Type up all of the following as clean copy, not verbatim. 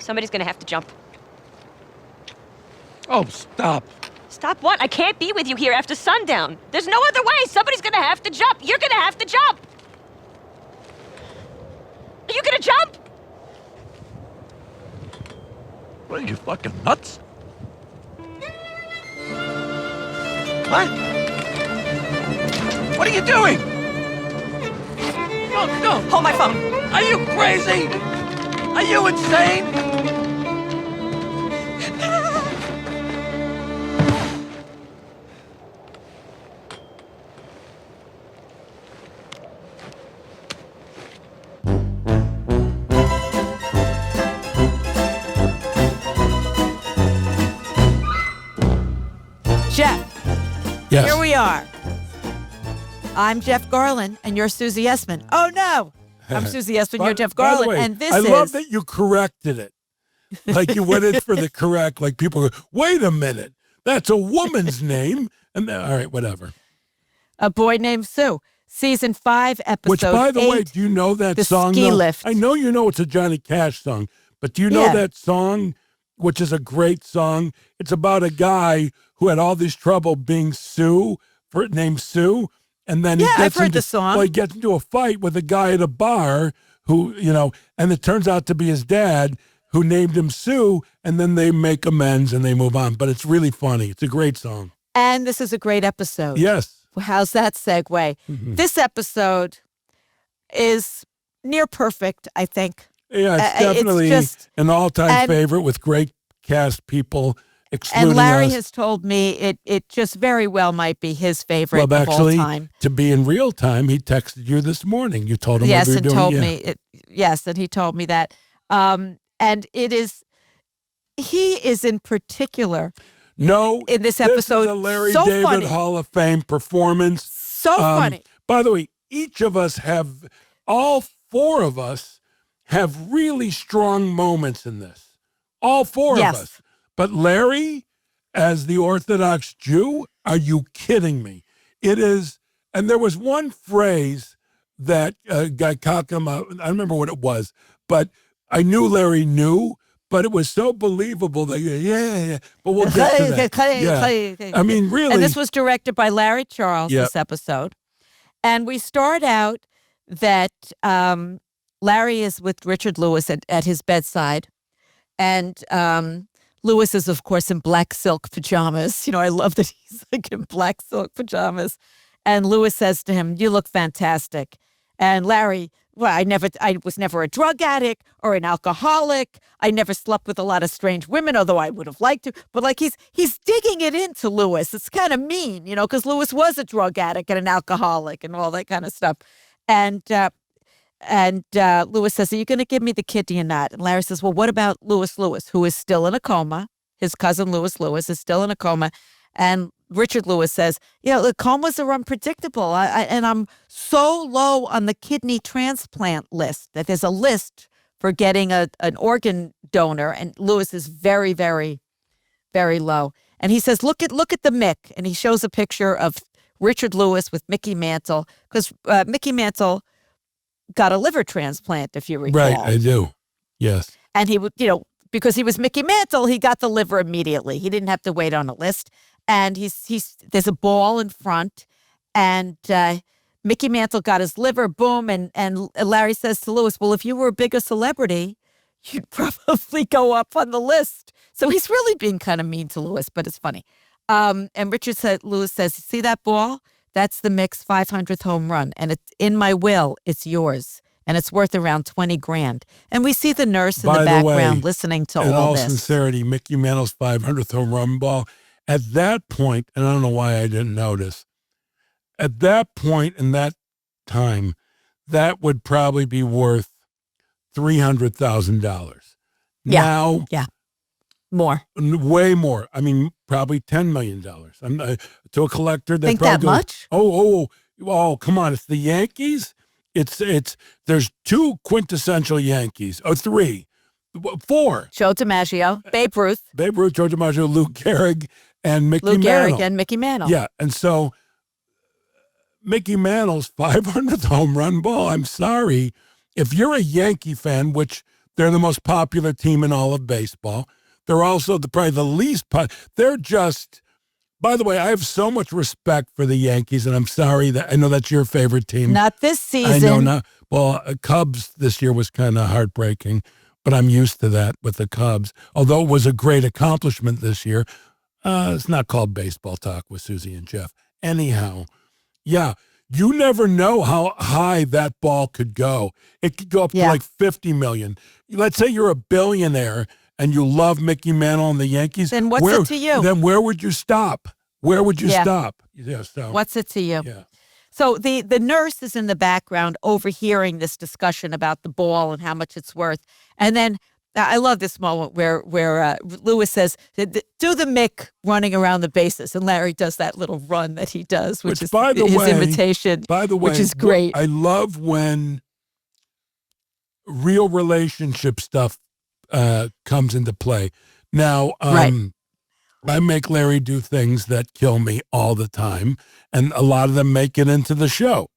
Somebody's gonna have to jump. Oh, stop. Stop what? I can't be with you here after sundown. There's no other way. Somebody's gonna have to jump. You're gonna have to jump. Are you gonna jump? What are you, fucking nuts? What? What are you doing? No. Hold my phone. Are you crazy? Are you insane? Jeff, Yes. here we are. I'm Jeff Garlin, and you're Susie Essman. Oh, no. I'm Susie Essman, you're Jeff By the Garlin, way, and this I is... love that you corrected it. Like you went in for the correct, like people go, wait a minute, that's a woman's name. And then, all right, whatever. A Boy Named Sue, Season 5, Episode 8. Which, by the way, do you know that The song? Ski though? Lift. I know you know it's a Johnny Cash song, but do you know Yeah. that song, which is a great song? It's about a guy who had all this trouble being named Sue. And then I've heard the song. Well, he gets into a fight with a guy at a bar who, and it turns out to be his dad who named him Sue, and then they make amends and they move on. But it's really funny. It's a great song. And this is a great episode. Yes. How's that segue? Mm-hmm. This episode is near perfect, I think. Yeah, it's It's definitely just- an all-time and- favorite with great cast people, excluding And Larry us. has told me it just very well might be his favorite Well, of actually, all time. to be in real time, he texted you this morning. You told him Yes, what we were and doing. told Yeah. me and he told me that. And he is in particular No, in this This episode is a Larry so David funny. Hall of Fame performance. So funny. By the way, all four of us have really strong moments in this. All four Yes. of us. But Larry, as the Orthodox Jew, are you kidding me? It is, and there was one phrase that Guy Cockham, I don't remember what it was, but I knew Larry knew, but it was so believable that, yeah, but we'll get to that. Yeah. I mean, really. And this was directed by Larry Charles, Yep. this episode. And we start out that Larry is with Richard Lewis at his bedside. And Lewis is, of course, in black silk pajamas. I love that he's like in black silk pajamas. And Lewis says to him, "You look fantastic." And Larry, well, I was never a drug addict or an alcoholic. I never slept with a lot of strange women, although I would have liked to. But like he's digging it into Lewis. It's kind of mean, because Lewis was a drug addict and an alcoholic and all that kind of stuff. And Lewis says, "Are you going to give me the kidney or not?" And Larry says, "Well, what about Lewis, who is still in a coma? His cousin Lewis is still in a coma." And Richard Lewis says, the comas are unpredictable. And I'm so low on the kidney transplant list that there's a list for getting an organ donor. And Lewis is very, very, very low. And he says, look at the Mick. And he shows a picture of Richard Lewis with Mickey Mantle, because Mickey Mantle got a liver transplant, if you recall. Right, I do. Yes. And he would, because he was Mickey Mantle, he got the liver immediately. He didn't have to wait on a list. And there's a ball in front, and Mickey Mantle got his liver, boom, and Larry says to Lewis, "Well, if you were a bigger celebrity, you'd probably go up on the list." So he's really being kind of mean to Lewis, but it's funny. And Lewis says, "See that ball? That's the Mick's 500th home run, and it's in my will. It's yours, and it's worth around $20,000." And we see the nurse in the background listening to in all all this. sincerity, Mickey Mantle's 500th home run ball. At that point, and I don't know why I didn't notice, at that point in that time, that would probably be worth $300,000. Yeah. Now, More. way more. I mean, probably $10 million. To a collector, they Think probably that much? Oh, come on! It's the Yankees. There's two quintessential Yankees. Oh, three, four. Joe DiMaggio, Babe Ruth, Joe DiMaggio, Lou Gehrig, and Mickey Lou Mantle. Gehrig, and Mickey Mantle. Yeah, and so Mickey Mantle's 500th home run ball. I'm sorry. If you're a Yankee fan, which They're the most popular team in all of baseball. They're also probably the least. They're just. By the way, I have so much respect for the Yankees, and I'm sorry that I know that's your favorite team. Not this season. I know not. Well, Cubs this year was kind of heartbreaking, but I'm used to that with the Cubs. Although it was a great accomplishment this year. It's not called baseball talk with Susie and Jeff. Anyhow, yeah, you never know how high that ball could go. It could go up to like 50 million. Let's say you're a billionaire and you love Mickey Mantle and the Yankees. Then what's it to you? Then where would you stop? Where would you stop? Yeah, so what's it to you? Yeah. So the nurse is in the background overhearing this discussion about the ball and how much it's worth. And then I love this moment where Lewis says, do the Mick running around the bases. And Larry does that little run that he does, which is by the his way, imitation, by the way, which is great. I love when real relationship stuff comes into play. Now, I make Larry do things that kill me all the time, and a lot of them make it into the show.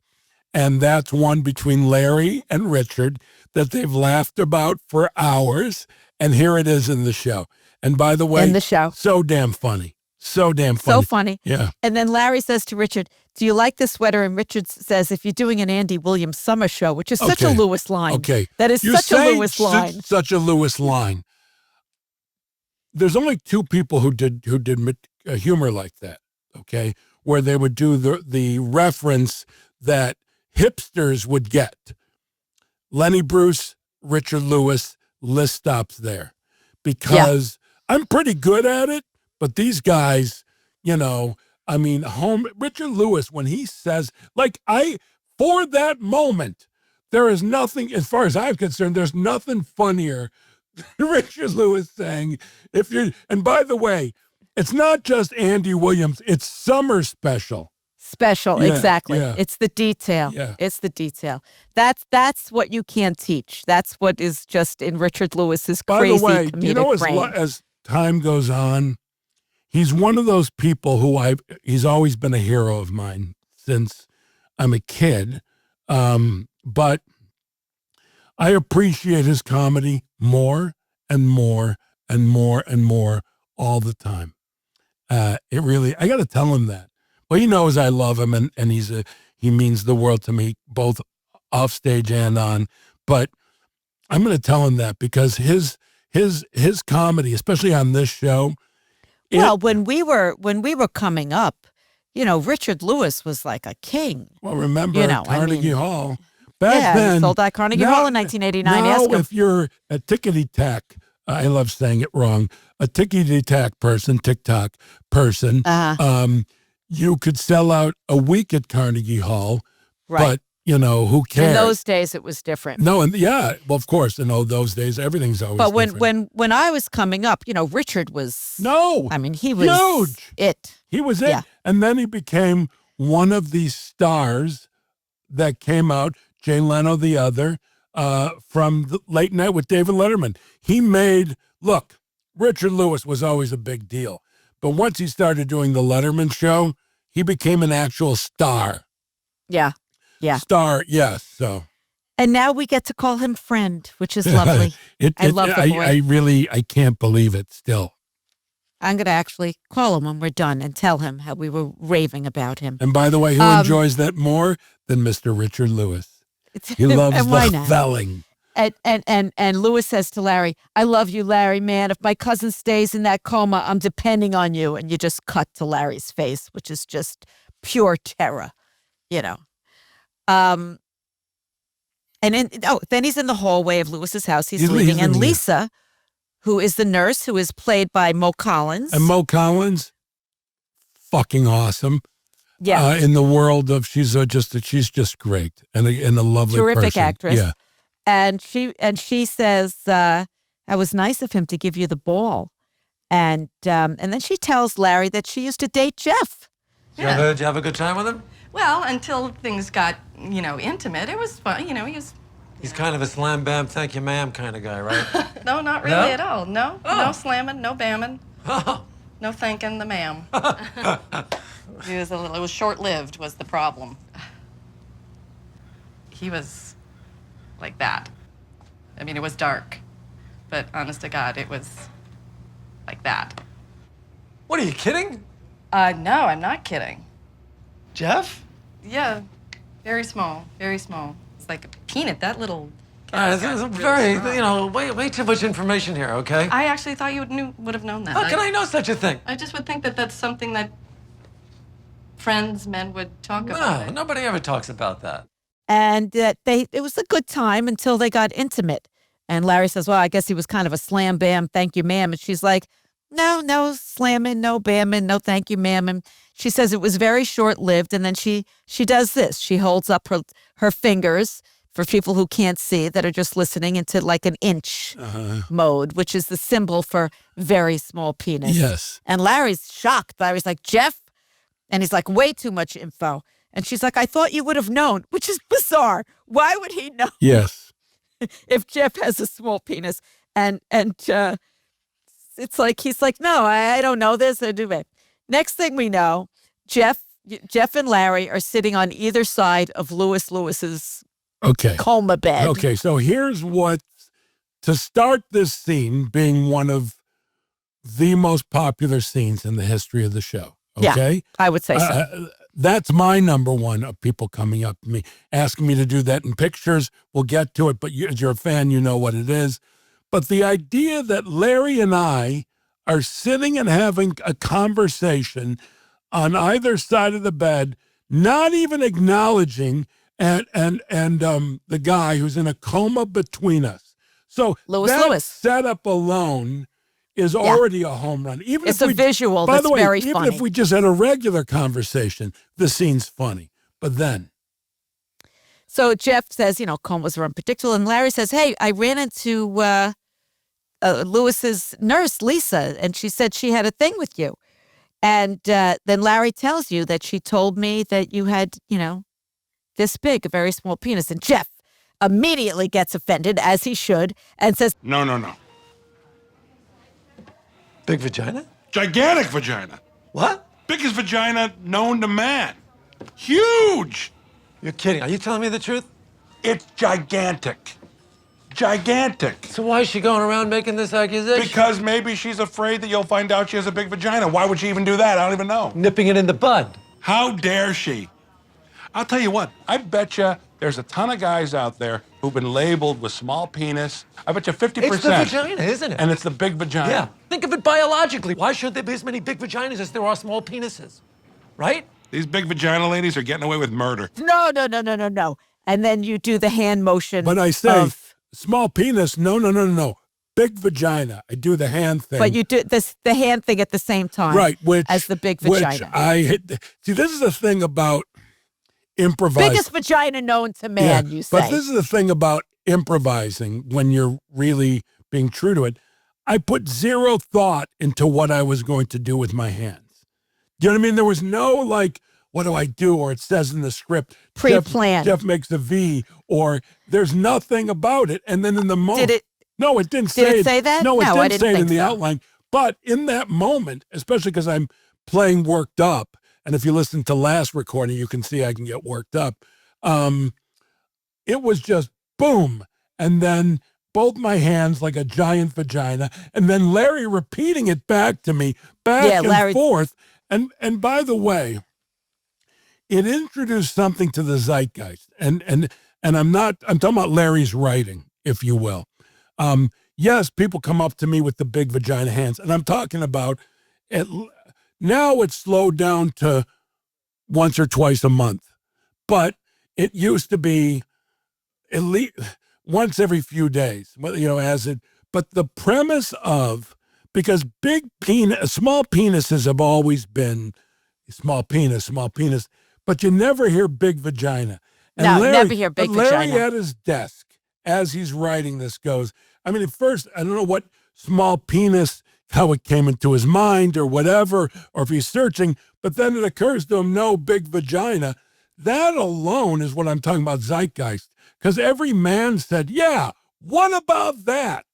And that's one between Larry and Richard that they've laughed about for hours, and here it is in the show. And by the way, in the show. So damn funny. So damn funny. So funny. Yeah. And then Larry says to Richard, do you like the sweater? And Richard says, if you're doing an Andy Williams summer show, which is such a Lewis line. Okay. That is such a Lewis line. Such a Lewis line. There's only two people who did humor like that, okay, where they would do the reference that hipsters would get. Lenny Bruce, Richard Lewis, list stops there. Because I'm pretty good at it, but these guys, Richard Lewis, when he says, for that moment, there is nothing, as far as I'm concerned, there's nothing funnier than Richard Lewis saying, and by the way, it's not just Andy Williams, it's summer special. Exactly. Yeah. It's the detail. Yeah. It's the detail. That's what you can't teach. That's what is just in Richard Lewis's crazy comedic brain. As time goes on, he's one of those people who he's always been a hero of mine since I'm a kid. But I appreciate his comedy more and more and more and more all the time. I got to tell him that. Well, he knows I love him, and he means the world to me, both off stage and on. But I'm going to tell him that because his comedy, especially on this show. When we were coming up, Richard Lewis was like a king. Well, remember Carnegie Hall. Back then, he sold at Carnegie Hall in 1989. Now, if you're a tickety-tack, I love saying it wrong, a tickety-tack person, TikTok person, you could sell out a week at Carnegie Hall, but, who cares? In those days, it was different. No, of course, in those days, everything's always different. But when I was coming up, Richard was... he was huge. It. He was it. Yeah. And then he became one of these stars that came out, Jay Leno the other, from the Late Night with David Letterman. Richard Lewis was always a big deal. But once he started doing the Letterman show, he became an actual star. Yeah. Star, yes. So. And now we get to call him friend, which is lovely. I love the boy. I can't believe it still. I'm going to actually call him when we're done and tell him how we were raving about him. And by the way, who enjoys that more than Mr. Richard Lewis? He loves the felling. And Lewis says to Larry, I love you, Larry, man. If my cousin stays in that coma, I'm depending on you. And you just cut to Larry's face, which is just pure terror, And then he's in the hallway of Lewis's house. He's leaving. And Lisa, who is the nurse, who is played by Mo Collins. And Mo Collins, fucking awesome. Yeah. In the world of, she's just great and a lovely terrific person. Actress. Yeah. And she says, that was nice of him to give you the ball. And then she tells Larry that she used to date Jeff. Yeah. Did you have a good time with him? Well, until things got, intimate. It was fun. He's kind of a slam bam, thank you ma'am kind of guy, right? No, not really at all. No, no slamming, no bamming. No thanking the ma'am. It was short-lived was the problem. He was like that. It was dark. but honest to God, it was like that. What, are you kidding? No, I'm not kidding. Jeff? Yeah, very small, very small. It's like a peanut, that little... This is very, way too much information here, okay? I actually thought you would have known that. How can I know such a thing? I just would think that that's something that men would talk about. No, nobody ever talks about that. And it was a good time until they got intimate. And Larry says, well, I guess he was kind of a slam bam, thank you, ma'am. And she's like, no slamming, no bamming, no thank you, ma'am. And she says it was very short-lived. And then she does this. She holds up her fingers for people who can't see, that are just listening, into like an inch mode, which is the symbol for very small penis. Yes. And Larry's shocked. Larry's like, Jeff? And he's like, way too much info. And she's like, I thought you would have known, which is bizarre. Why would he know? Yes. If Jeff has a small penis. And it's like, he's like, no, I don't know this. I do it. Next thing we know, Jeff and Larry are sitting on either side of Lewis's coma bed. Okay, so here's what, to start this scene being one of the most popular scenes in the history of the show. Okay? Yeah, I would say so. That's my number one of people coming up to me, asking me to do that in pictures. We'll get to it, but as you're a fan, you know what it is. But the idea that Larry and I are sitting and having a conversation on either side of the bed, not even acknowledging and the guy who's in a coma between us. So Lewis. setup alone is already a home run. Even it's if we, a visual by that's the way, very even funny. if we just had a regular conversation, the scene's funny. But then. So Jeff says, comas are unpredictable. And Larry says, hey, I ran into Lewis's nurse, Lisa, and she said she had a thing with you. And then Larry tells you that she told me that you had, this big, a very small penis. And Jeff immediately gets offended, as he should, and says, No. Big vagina? Gigantic vagina. What? Biggest vagina known to man. Huge. You're kidding. Are you telling me the truth? It's gigantic. Gigantic. So why is she going around making this accusation? Because maybe she's afraid that you'll find out she has a big vagina. Why would she even do that? I don't even know. Nipping it in the bud. How dare she? I'll tell you what, I bet you there's a ton of guys out there who've been labeled with small penis. I bet you 50%. It's the vagina, isn't it? And it's the big vagina. Yeah. Think of it biologically. Why shouldn't there be as many big vaginas as there are small penises? Right? These big vagina ladies are getting away with murder. No. And then you do the hand motion. But I say, small penis, no. Big vagina. I do the hand thing. But you do the hand thing at the same time. Right, as the big vagina. See, this is the thing about improvising. Biggest vagina known to man, you say. But this is the thing about improvising when you're really being true to it. I put zero thought into what I was going to do with my hands. Do you know what I mean? There was no what do I do? Or it says in the script, pre-planned. Jeff makes a V, or there's nothing about it. And then in the moment. No, it didn't say it. Did it say that? No, it I didn't say it in the so. outline. But in that moment, especially because I'm playing worked up, and if you listen to last recording, you can see I can get worked up. It was just boom. And then both my hands like a giant vagina. And then Larry repeating it back to me, and forth. And by the way, it introduced something to the zeitgeist. And I'm talking about Larry's writing, if you will. Yes, people come up to me with the big vagina hands, and I'm talking about it. Now it's slowed down to once or twice a month, but it used to be at least once every few days, but the premise of, because small penises have always been small penis, but you never hear big vagina. And never hear big vagina. Larry at his desk, as he's writing this, goes, I mean, at first, I don't know what small penis, how it came into his mind or whatever, or if he's searching, but then it occurs to him, no, big vagina. That alone is what I'm talking about, zeitgeist. Because every man said, yeah, what about that?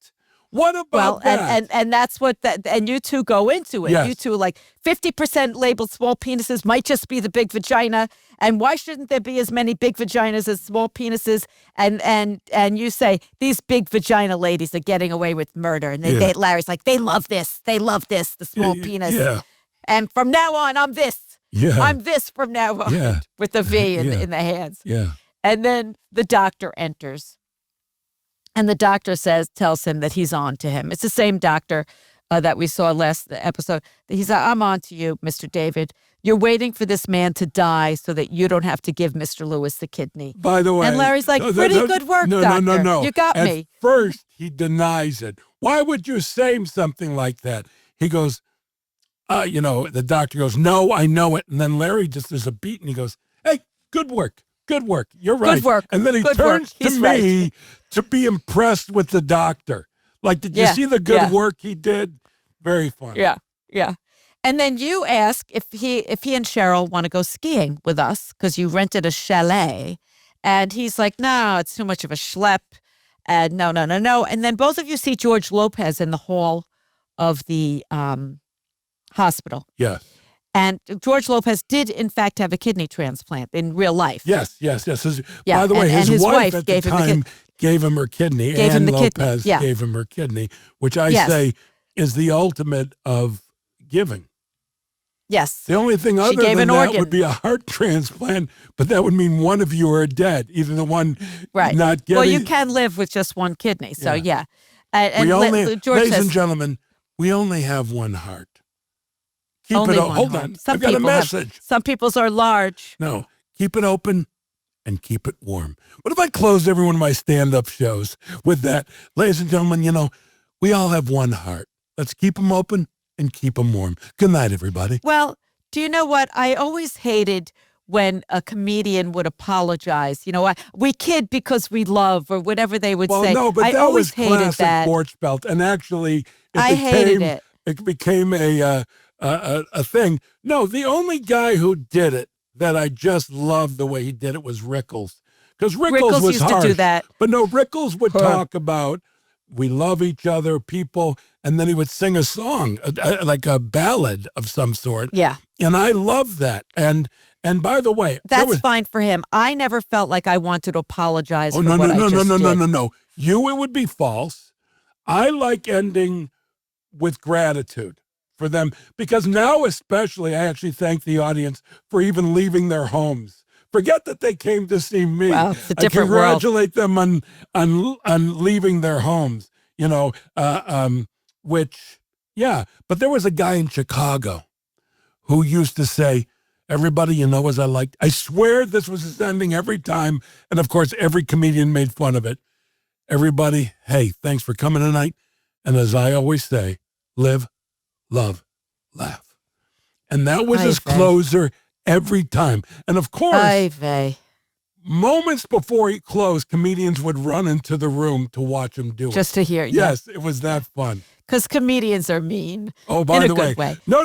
What about Well, that? and that's what that, and you two go into it. Yes. You two, like 50% labeled small penises might just be the big vagina. And why shouldn't there be as many big vaginas as small penises? And you say these big vagina ladies are getting away with murder. And Larry's like, they love this, the small penis. Yeah. And from now on, I'm this. Yeah. I'm this from now on. Yeah. With the V Yeah. in the hands. Yeah. And then the doctor enters. And the doctor tells him that he's on to him. It's the same doctor that we saw last episode. He's like, I'm on to you, Mr. David. You're waiting for this man to die so that you don't have to give Mr. Lewis the kidney. By the way. And Larry's like, pretty good work, doctor. No. You got At me. first, he denies it. Why would you say something like that? He goes, the doctor goes, no, I know it. And then Larry just, there's a beat and he goes, hey, good work. Good work. You're right. Good work. And then he Good turns work. to me to be impressed with the doctor. Like, did you see the good work he did? Very funny. Yeah. And then you ask if he and Cheryl want to go skiing with us because you rented a chalet. And he's like, no, it's too much of a schlep. And no. And then both of you see George Lopez in the hall of the hospital. Yes. And George Lopez did, in fact, have a kidney transplant in real life. Yes. By the way, his wife at the time gave him her kidney. Ann Lopez gave him her kidney, which I say is the ultimate of giving. Yes. The only thing other than that would be a heart transplant, but that would mean one of you are dead, either the one not getting. Well, you can live with just one kidney, so yeah. And George ladies says, and gentlemen, we only have one heart. Keep only it one Hold heart. on. Some I've got a people have- message. some people's are large. No, keep it open and keep it warm. What if I closed every one of my stand-up shows with that? Ladies and gentlemen, we all have one heart. Let's keep them open and keep them warm. Good night, everybody. Well, do you know what? I always hated when a comedian would apologize. We kid because we love or whatever they would say. No, but I that always was hated classic that. Borchbelt. And actually, hated it. It became a thing. No, the only guy who did it that I just loved the way he did it was Rickles. Because Rickles was used harsh. to do that. But no, Rickles would talk about we love each other, people, and then he would sing a song, like a ballad of some sort. Yeah. And I love that. And by the way, that's fine for him. I never felt like I wanted to apologize for what I just did. No. It would be false. I like ending with gratitude for them because now especially I actually thank the audience for even leaving their homes. Forget that they came to see me. Well, it's a different world. I congratulate them on leaving their homes, but there was a guy in Chicago who used to say, everybody, as I liked, I swear this was his ending every time. And of course, every comedian made fun of it. Everybody, hey, thanks for coming tonight. And as I always say, live, love, laugh. And that was his closer every time. And of course, moments before he closed, comedians would run into the room to watch him do it. Just to hear. Yes, it was that fun. Because comedians are mean. Oh, by the way. No.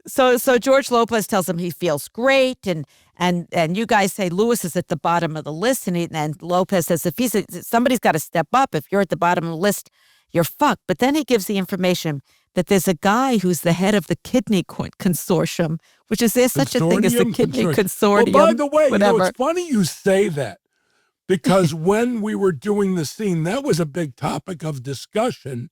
So George Lopez tells him he feels great, and you guys say Lewis is at the bottom of the list, and Lopez says if somebody's got to step up. If you're at the bottom of the list, you're fucked. But then he gives the information that there's a guy who's the head of the kidney consortium, which is there such a thing as the kidney consortium? Well, by the way, whatever. It's funny you say that because when we were doing the scene, that was a big topic of discussion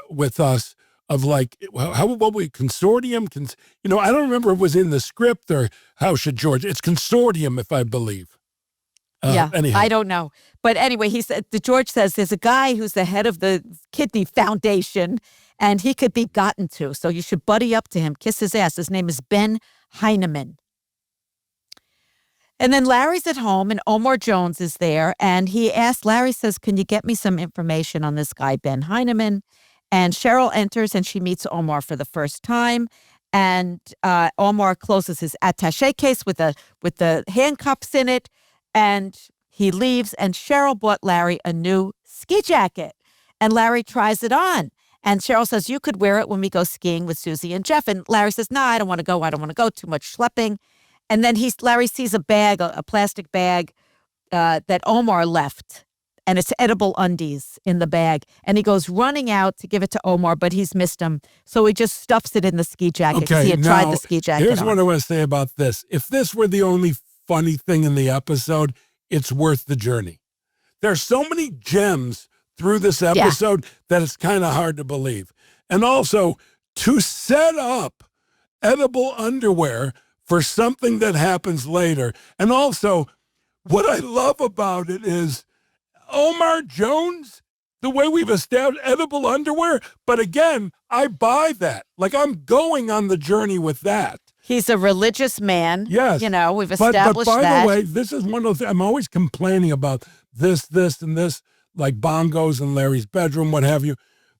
with us. Of like, how about we consortium? I don't remember if it was in the script or how should George. It's consortium, if I believe. Anyhow. I don't know. But anyway, George says there's a guy who's the head of the kidney foundation and he could be gotten to. So you should buddy up to him, kiss his ass. His name is Ben Heineman. And then Larry's at home and Omar Jones is there. And Larry says, can you get me some information on this guy, Ben Heineman? And Cheryl enters and she meets Omar for the first time. And Omar closes his attaché case with the handcuffs in it. And he leaves. And Cheryl bought Larry a new ski jacket. And Larry tries it on. And Cheryl says, you could wear it when we go skiing with Susie and Jeff. And Larry says, no, I don't want to go. Too much schlepping. And then Larry sees a bag, a plastic bag that Omar left and it's edible undies in the bag. And he goes running out to give it to Omar, but he's missed him. So he just stuffs it in the ski jacket because he had tried the ski jacket here's on. what I want to say about this. If this were the only funny thing in the episode, it's worth the journey. There's so many gems through this episode that it's kind of hard to believe. And also, to set up edible underwear for something that happens later. And also, what I love about it is Omar Jones, the way we've established edible underwear. But again, I buy that. Like, I'm going on the journey with that. He's a religious man. Yes. You know, we've established but by that. the way, this is one of the things I'm always complaining about this, and this, like bongos in Larry's bedroom, what have you.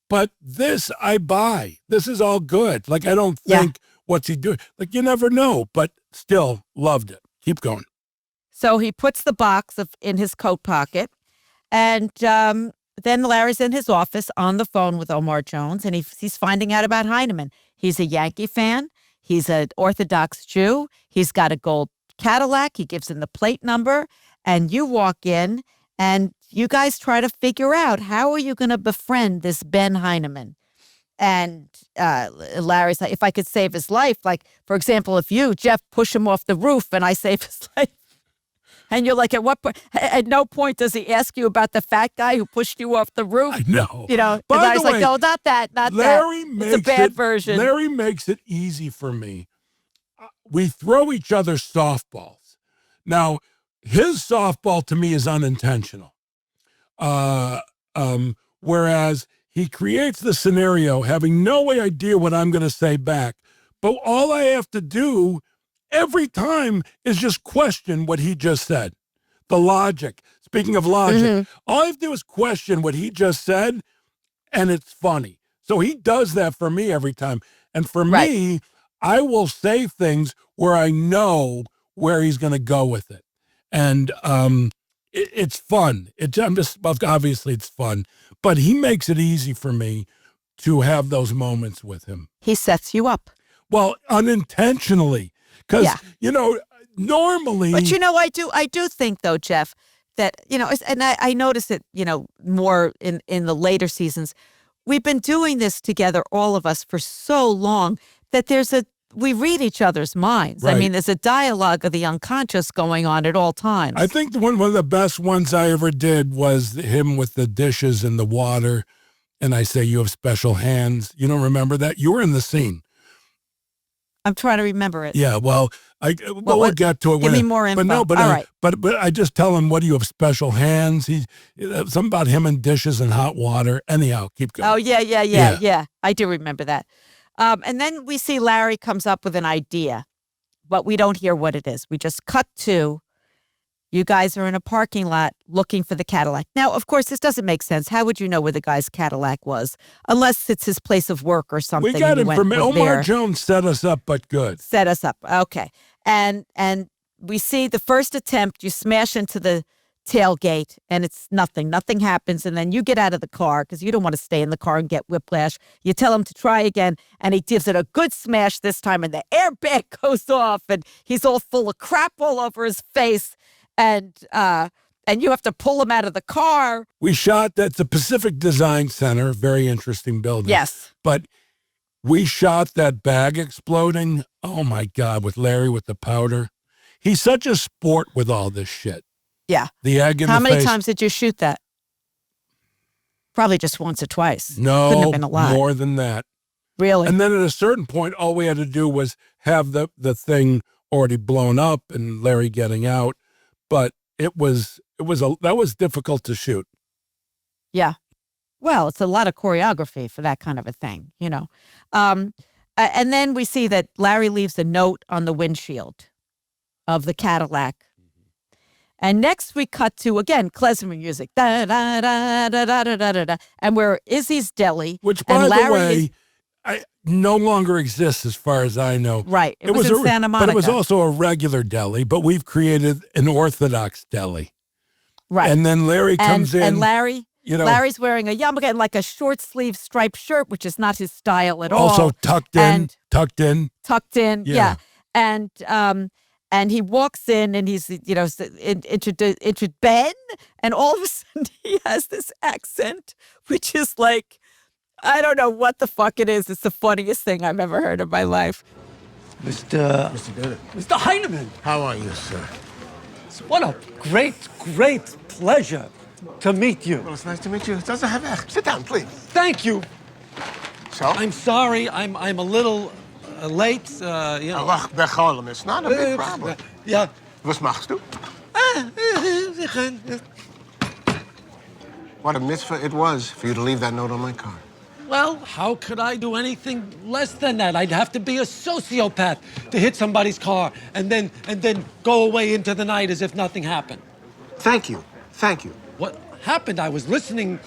But this I buy. This is all good. Like, I don't think, what's he doing? Like, you never know, but still loved it. Keep going. So he puts the box in his coat pocket. And then Larry's in his office on the phone with Omar Jones, and he's finding out about Heineman. He's a Yankee fan. He's an Orthodox Jew. He's got a gold Cadillac. He gives him the plate number. And you walk in, and you guys try to figure out, how are you going to befriend this Ben Heineman? And Larry's like, if I could save his life, like, for example, if you, Jeff, push him off the roof and I save his life. And you're like, at what point? At no point does he ask you about the fat guy who pushed you off the roof. I know. You know, By and Larry's the way, like, no, not that, not Larry that. Makes it's a bad version. Larry makes it easy for me. We throw each other softballs. Now, his softball to me is unintentional. Whereas he creates the scenario having no idea what I'm going to say back. But all I have to do every time is just question what he just said. The logic. Speaking of logic, all I have to do is question what he just said, and it's funny. So he does that for me every time. And for me, I will say things where I know where he's going to go with it. And it's fun. Obviously it's fun, but he makes it easy for me to have those moments with him. He sets you up. Well, unintentionally, because, you know, normally. But, you know, I do think, though, Jeff, that, you know, and I notice it, you know, more in the later seasons. We've been doing this together, all of us, for so long that we read each other's minds. Right. I mean, there's a dialogue of the unconscious going on at all times. I think one of the best ones I ever did was him with the dishes in the water. And I say, you have special hands. You don't remember that? You were in the scene. I'm trying to remember it. Yeah, well, we'll get to it. Give me more info. But all right. But I just tell him, what do you have, special hands? Something about him and dishes and hot water. Anyhow, keep going. Oh, yeah. I do remember that. And then we see Larry comes up with an idea, but we don't hear what it is. We just cut to, you guys are in a parking lot looking for the Cadillac. Now, of course, this doesn't make sense. How would you know where the guy's Cadillac was? Unless it's his place of work or something. We got information. Omar Jones set us up, but good. Set us up. Okay. And we see the first attempt, you smash into the tailgate and it's nothing. Nothing happens. And then you get out of the car because you don't want to stay in the car and get whiplash. You tell him to try again and he gives it a good smash this time and the airbag goes off and he's all full of crap all over his face. And you have to pull him out of the car. We shot at the Pacific Design Center, very interesting building. Yes. But we shot that bag exploding. Oh, my God, with Larry with the powder. He's such a sport with all this shit. Yeah. The egg in How the many face. times did you shoot that? Probably just once or twice. No, couldn't have been a lot. More than that. Really? And then at a certain point, all we had to do was have the thing already blown up and Larry getting out. But that was difficult to shoot. Yeah. Well, it's a lot of choreography for that kind of a thing, you know. And then we see that Larry leaves a note on the windshield of the Cadillac. And next we cut to, again, klezmer music. Da, da, da, da, da, da, da, da. And we're Izzy's Deli. Which, by the way, no longer exists as far as I know. Right. It was in Santa Monica. But it was also a regular deli, but we've created an Orthodox deli. Right. And then Larry comes in. And Larry, you know, Larry's wearing a yarmulke and like a short sleeve striped shirt, which is not his style at all. Also tucked in. Yeah. And And he walks in and he's, introduced Ben. And all of a sudden he has this accent, which is like, I don't know what the fuck it is. It's the funniest thing I've ever heard in my life. Mr. Heineman. How are you, sir? What a great pleasure to meet you. Well, it's nice to meet you. Sit down, please. Thank you. So? I'm sorry. I'm a little late. Ach, Garlin, it's not a big problem. Ja. Was machst du? What a mitzvah it was for you to leave that note on my car. Well, how could I do anything less than that? I'd have to be a sociopath to hit somebody's car and then go away into the night as if nothing happened. Thank you. What happened? I was listening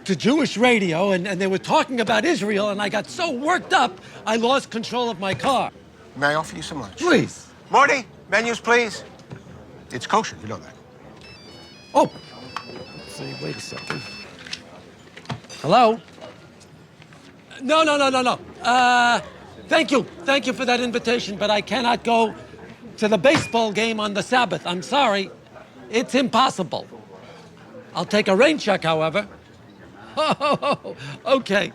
to Jewish radio and they were talking about Israel and I got so worked up I lost control of my car. May I offer you some lunch? Please. Morty, menus, please. It's kosher, you know that. Oh. Let's see, wait a second. Hello? No. Thank you for that invitation, but I cannot go to the baseball game on the Sabbath. I'm sorry. It's impossible. I'll take a rain check, however. Oh, okay.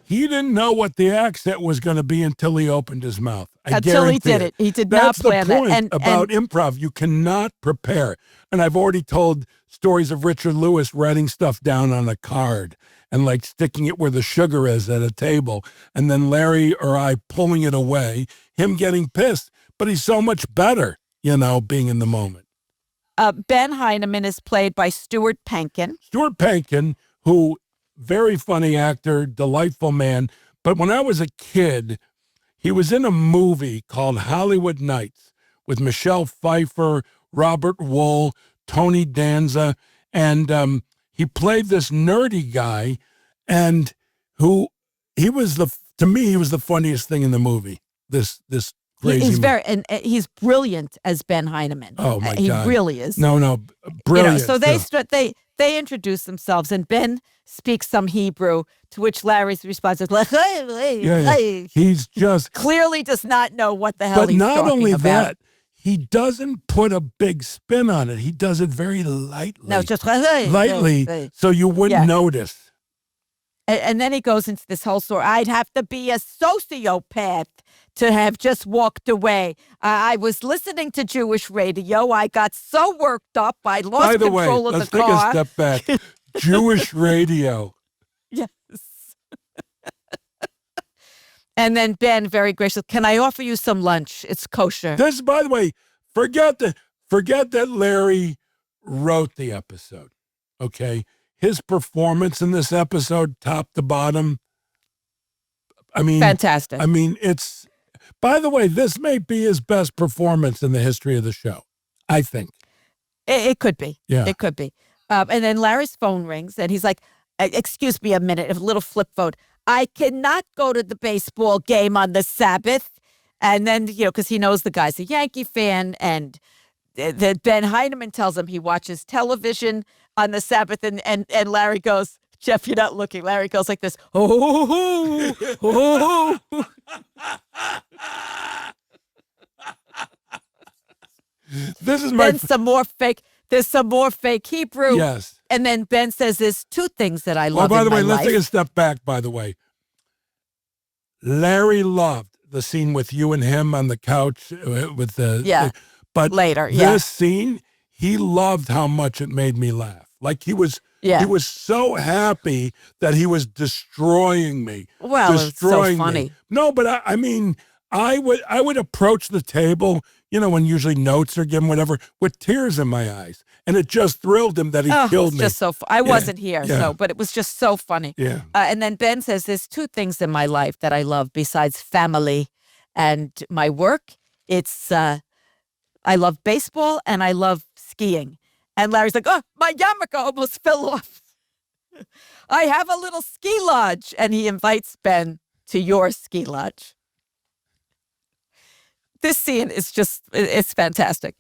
He didn't know what the accent was going to be until he opened his mouth. Until he did it. He did not plan that. That's the point about improv. You cannot prepare. And I've already told stories of Richard Lewis writing stuff down on a card and like sticking it where the sugar is at a table. And then Larry or I pulling it away, him getting pissed. But he's so much better, being in the moment. Ben Heineman is played by Stuart Pankin. Stuart Pankin, who, very funny actor, delightful man. But when I was a kid, he was in a movie called Hollywood Nights with Michelle Pfeiffer, Robert Wool, Tony Danza, and he played this nerdy guy, and to me, he was the funniest thing in the movie. This crazy. He's he's brilliant as Ben Heineman. Oh my God, he really is. No, brilliant. So they introduce themselves, and Ben speaks some Hebrew, to which Larry's response is like, hey. He's just clearly does not know what the hell he's talking about. But not only that, he doesn't put a big spin on it. He does it very lightly. No, just lightly, so you wouldn't notice. And then he goes into this whole story. I'd have to be a sociopath to have just walked away. I was listening to Jewish radio. I got so worked up, I lost control of the car. Let's take a step back. Jewish radio. Yes. And then Ben, very gracious, can I offer you some lunch? It's kosher. This, by the way, forget that Larry wrote the episode, okay? His performance in this episode, top to bottom, fantastic. It's, by the way, this may be his best performance in the history of the show, I think. It could be. Yeah. It could be. And then Larry's phone rings, and he's like, excuse me a minute, a little flip phone. I cannot go to the baseball game on the Sabbath. And then, because he knows the guy's a Yankee fan, and Ben Heineman tells him he watches television on the Sabbath, and Larry goes, Jeff, you're not looking. Larry goes like this. Oh. This is my. Then there's some more fake Hebrew. Yes. And then Ben says there's two things that I love. By the way, let's take a step back, by the way. Larry loved the scene with you and him on the couch with the. But later, this scene, he loved how much it made me laugh. Like he was so happy that he was destroying me. Well, it's so funny. Me. No, but I would approach the table, when usually notes are given, whatever, with tears in my eyes. And it just thrilled him that he killed me. Just so I wasn't here, but it was just so funny. Yeah. And then Ben says, there's two things in my life that I love besides family and my work. It's, I love baseball and I love skiing. And Larry's like, oh, my yarmulke almost fell off. I have a little ski lodge. And he invites Ben to your ski lodge. This scene is it's fantastic.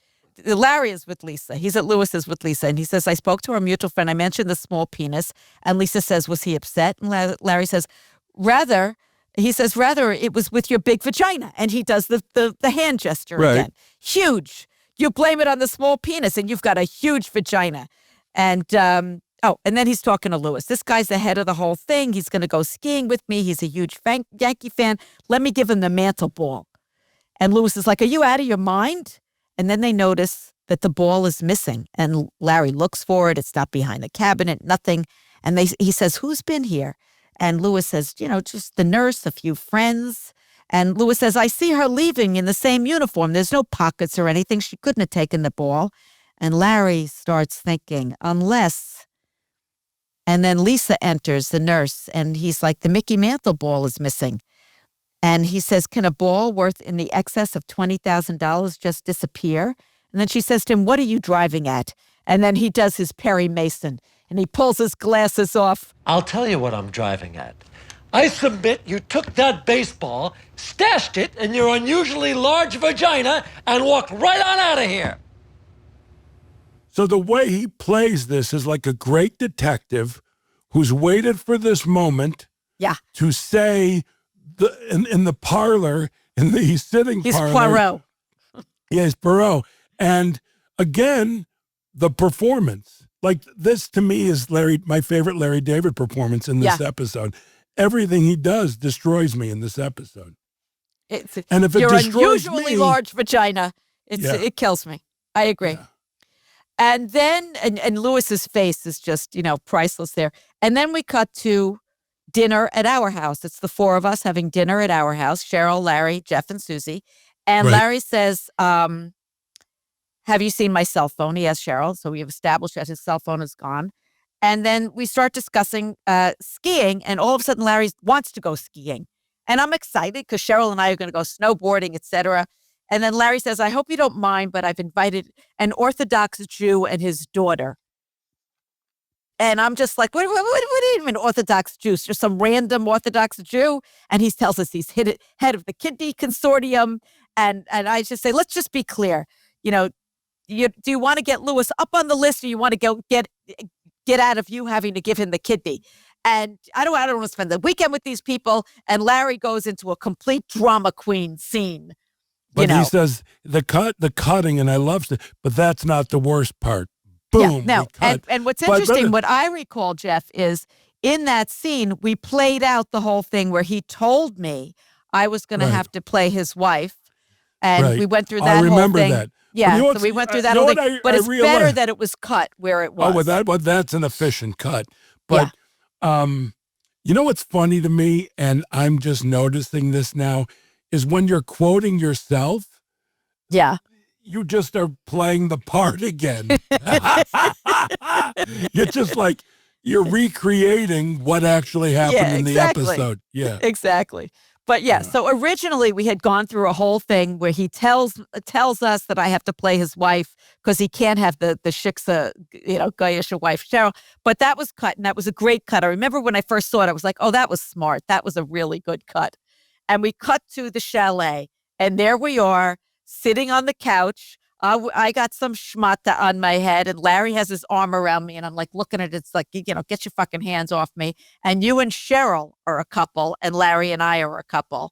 Larry is with Lisa. He's at Lewis's with Lisa. And he says, I spoke to our mutual friend. I mentioned the small penis. And Lisa says, was he upset? And Larry says, rather, He says, rather, it was with your big vagina. And he does the hand gesture again. Huge. You blame it on the small penis, and you've got a huge vagina. And, and then he's talking to Lewis. This guy's the head of the whole thing. He's going to go skiing with me. He's a huge Yankee fan. Let me give him the mantle ball. And Lewis is like, are you out of your mind? And then they notice that the ball is missing. And Larry looks for it. It's not behind the cabinet, nothing. And he says, who's been here? And Lewis says, just the nurse, a few friends. And Lewis says, I see her leaving in the same uniform. There's no pockets or anything. She couldn't have taken the ball. And Larry starts thinking, unless. And then Lisa enters, the nurse, and he's like, the Mickey Mantle ball is missing. And he says, can a ball worth in the excess of $20,000 just disappear? And then she says to him, what are you driving at? And then he does his Perry Mason, and he pulls his glasses off. I'll tell you what I'm driving at. I submit you took that baseball, stashed it in your unusually large vagina, and walked right on out of here. So the way he plays this is like a great detective who's waited for this moment to say in the parlor, he's sitting He's parlor. Poirot. Yes, Poirot. And again, the performance. Like this to me is my favorite Larry David performance in this episode. Everything he does destroys me in this episode. And if it your destroys unusually me, large vagina, it kills me. I agree. Yeah. And then, and Lewis's face is just, priceless there. And then we cut to dinner at our house. It's the four of us having dinner at our house, Cheryl, Larry, Jeff, and Susie. And Larry says, have you seen my cell phone? He asks Cheryl. So we have established that his cell phone is gone. And then we start discussing skiing, and all of a sudden Larry wants to go skiing. And I'm excited because Cheryl and I are going to go snowboarding, etc. And then Larry says, I hope you don't mind, but I've invited an Orthodox Jew and his daughter. And I'm just like, what do you mean Orthodox Jews? Just some random Orthodox Jew? And he tells us he's head of the Kidney Consortium. And I just say, let's just be clear. Do you want to get Lewis up on the list, or you want to go get out of you having to give him the kidney? And I don't want to spend the weekend with these people. And Larry goes into a complete drama queen scene. But he says the cutting, and I love it, but that's not the worst part. Boom. Yeah, no. And what's interesting, what I recall, Jeff, is in that scene, we played out the whole thing where he told me I was going to have to play his wife. And we went through that whole thing. I remember that. Yeah, so we went through that whole thing. But it's better that it was cut where it was. That's an efficient cut. But you know what's funny to me, and I'm just noticing this now, is when you're quoting yourself. Yeah. You just are playing the part again. It's just like you're recreating what actually happened in the episode. Yeah, exactly. But so originally we had gone through a whole thing where he tells us that I have to play his wife because he can't have the shiksa, Goyish wife, Cheryl. But that was cut, and that was a great cut. I remember when I first saw it, I was like, oh, that was smart. That was a really good cut. And we cut to the chalet, and there we are, sitting on the couch. I got some schmata on my head, and Larry has his arm around me, and I'm like looking at it. It's like, get your fucking hands off me. And you and Cheryl are a couple, and Larry and I are a couple.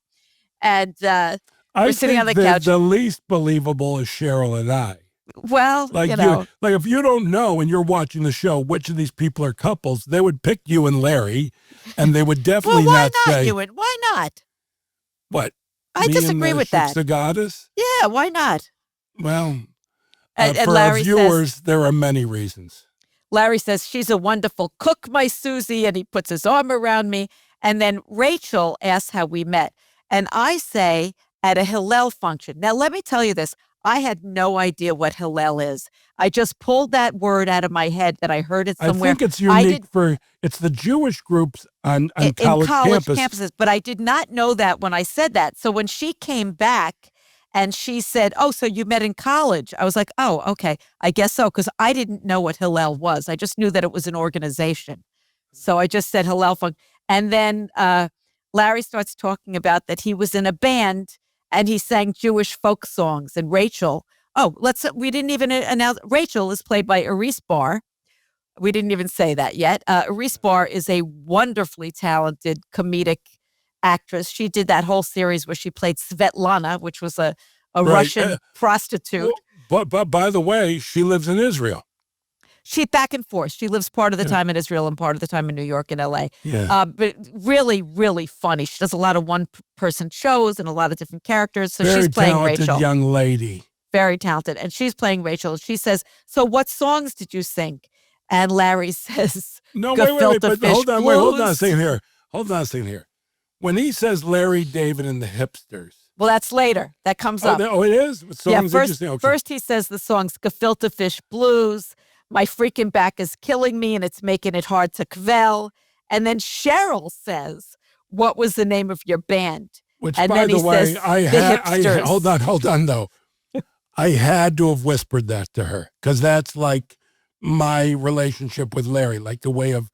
And we're sitting on the couch. The least believable is Cheryl and I. Well, like if you don't know and you're watching the show which of these people are couples, they would pick you and Larry, and they would definitely not say. Why not? What? I disagree with that. The goddess? Yeah, why not? Well, and for Larry our viewers, there are many reasons. Larry says, she's a wonderful cook, my Susie, and he puts his arm around me. And then Rachel asks how we met. And I say, at a Hillel function. Now, let me tell you this. I had no idea what Hillel is. I just pulled that word out of my head that I heard it somewhere. I think it's unique it's the Jewish groups on college campuses. But I did not know that when I said that. So when she came back and she said, oh, so you met in college. I was like, oh, okay, I guess so. Because I didn't know what Hillel was. I just knew that it was an organization. So I just said Hillel Funk. And then Larry starts talking about that he was in a band and he sang Jewish folk songs. And Rachel, we didn't even announce, Rachel is played by Aris Bar. We didn't even say that yet. Aris Bar is a wonderfully talented comedic actress. She did that whole series where she played Svetlana, which was a Right. Russian prostitute. But by the way, she lives in Israel. She back and forth. She lives part of the time in Israel and part of the time in New York and L.A. Yeah. But really, really funny. She does a lot of one-person shows and a lot of different characters. So Very she's playing talented Rachel. young lady. Very talented. And she's playing Rachel. She says, so what songs did you sing? And Larry says, No, wait, Gefilte but Fish hold on a Blues. second here. Hold on a second here. When he says Larry David and the Hipsters. Well, that's later. That comes up. It is? What songs did you sing? Okay. First he says the songs Gefilte Fish Blues, My Freaking Back is Killing Me and It's Making It Hard to Kvel. And then Cheryl says, what was the name of your band? Which, and by then the he way, says, I The had Hipsters. hold on though. I had to have whispered that to her because that's like my relationship with Larry, like the way of